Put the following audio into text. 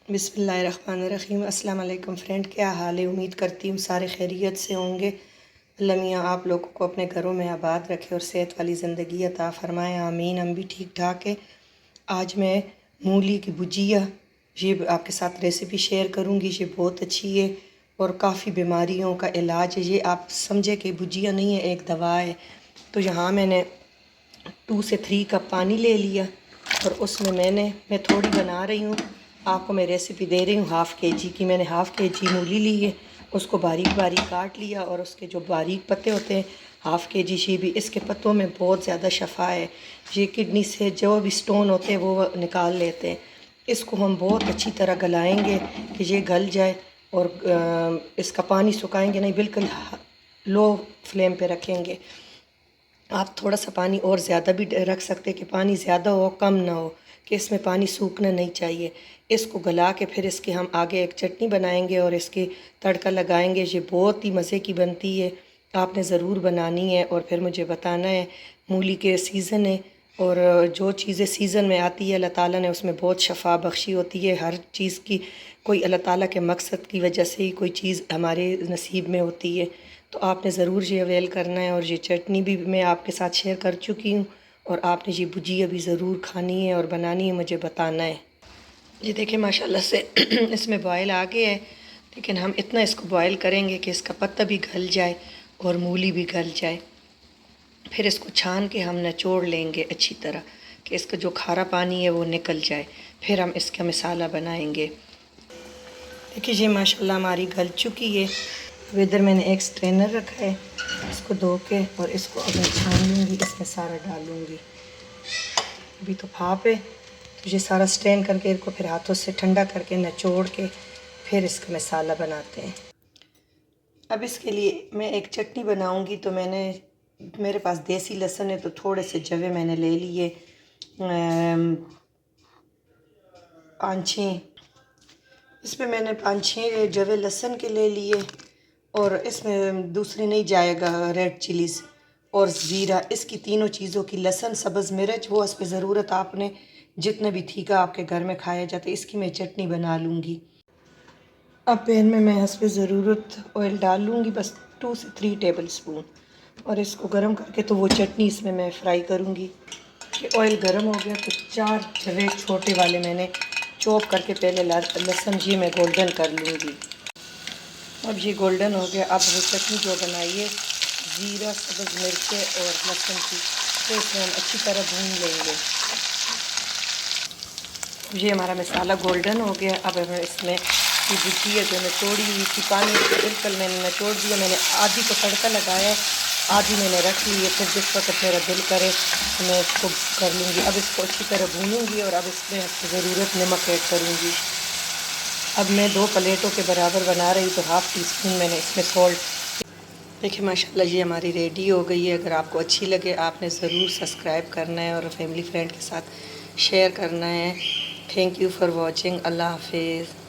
बिस्मिल्लाहिर्रहमानिर्रहीम। अस्सलाम वालेकुम फ्रेंड, क्या हाल है? उम्मीद करती हूँ सारे खैरियत से होंगे। अल्लाह मियाँ आप लोगों को अपने घरों में आबाद रखे और सेहत वाली ज़िंदगी अता फ़रमाए, आमीन। हम भी ठीक ठाक है। आज मैं मूली की भुजिया ये आपके साथ रेसिपी शेयर करूँगी। ये बहुत अच्छी है और काफ़ी बीमारियों का इलाज है। ये आप समझे कि भुजिया नहीं है, एक दवा है। तो यहाँ मैंने 2 से 3 कप पानी ले लिया और उसमें मैं थोड़ी बना रही हूँ, आपको मैं रेसिपी दे रही हूँ। हाफ़ के जी की मैंने मूली ली है, उसको बारीक बारीक काट लिया और उसके जो बारीक पत्ते होते हैं, हाफ़ के जी भी इसके पत्तों में बहुत ज़्यादा शफ़ा है। ये किडनी से जो भी स्टोन होते हैं वो निकाल लेते हैं। इसको हम बहुत अच्छी तरह गलाएंगे कि ये गल जाए और इसका पानी सुखाएंगे नहीं, बिल्कुल लो फ्लेम पे रखेंगे। आप थोड़ा सा पानी और ज़्यादा भी रख सकते हैं कि पानी ज़्यादा हो कम ना हो, कि इसमें पानी सूखना नहीं चाहिए। इसको गला के फिर इसके हम आगे एक चटनी बनाएंगे और इसकी तड़का लगाएंगे। ये बहुत ही मज़े की बनती है, आपने ज़रूर बनानी है और फिर मुझे बताना है। मूली के सीज़न है और जो चीज़ें सीज़न में आती है अल्लाह ताला ने उसमें बहुत शफ़ा बख्शी होती है। हर चीज़ की कोई अल्लाह ताला के मकसद की वजह से ही कोई चीज़ हमारे नसीब में होती है। तो आपने ज़रूर ये अवेल करना है। और ये चटनी भी मैं आपके साथ शेयर कर चुकी हूँ और आपने ये भुजिया भी ज़रूर खानी है और बनानी है, मुझे बताना है। ये देखिए माशाल्लाह से इसमें बॉयल आ गया है, लेकिन हम इतना इसको बॉयल करेंगे कि इसका पत्ता भी गल जाए और मूली भी गल जाए। फिर इसको छान के हम निचोड़ लेंगे अच्छी तरह कि इसका जो खारा पानी है वो निकल जाए। फिर हम इसका मसाला बनाएंगे। देखिए ये माशाल्लाह हमारी गल चुकी है। अब इधर मैंने एक स्ट्रेनर रखा है, इसको धो के और इसको अब मैं छान लूँगी, इसमें सारा डालूँगी। अभी तो भाप है तो ये सारा स्ट्रेन करके इसको फिर हाथों से ठंडा करके निचोड़ के फिर इसका मसाला बनाते हैं। अब इसके लिए मैं एक चटनी बनाऊँगी। तो मेरे पास देसी लहसुन है तो थोड़े से जवे मैंने ले लिए, 5-6 इसमें मैंने 5-6 जवे लहसुन के ले लिए। और इसमें दूसरी नहीं जाएगा रेड चिलीज़ और ज़ीरा। इसकी तीनों चीज़ों की लहसुन, सब्ज़ मिर्च, वो इस पर ज़रूरत आपने जितने भी तीखा आपके घर में खाया जाता है इसकी मैं चटनी बना लूँगी। अब पैन में मैं इस पर ज़रूरत ऑयल डाल लूँगी, बस 2 से 3 टेबल स्पून, और इसको गर्म करके तो वो चटनी इसमें मैं फ्राई करूँगी। कि ऑयल गर्म हो गया तो 4 जवे छोटे वाले मैंने चॉप करके पहले लहसुन ये मैं गोल्डन कर लूँगी। अब ये गोल्डन हो गया। अब वो चटनी जो बनाई है ज़ीरा, सब्ज़ मिर्चें और लहसुन की, तो इसमें हम अच्छी तरह भून लेंगे। ये हमारा मसाला गोल्डन हो गया। अब हमें इसमें ये भुजिया जो निचोड़ी हुई थी, पानी बिल्कुल मैंने निचोड़ दिया। मैंने आधी को तड़का लगाया, आधी मैंने रख ली है। फिर जिस वक्त मेरा दिल करे तो मैं इसको कर लूँगी। अब इसको अच्छी तरह भूनूँगी और अब इसमें ज़रूरत नमक ऐड करूँगी। अब मैं 2 प्लेटों के बराबर बना रही तो हाफ़ टी स्पून मैंने इसमें सॉल्ट। देखिए माशाल्लाह ये हमारी रेडी हो गई है। अगर आपको अच्छी लगे आपने ज़रूर सब्सक्राइब करना है और फैमिली फ्रेंड के साथ शेयर करना है। Thank you for watching. अल्लाह हाफिज़।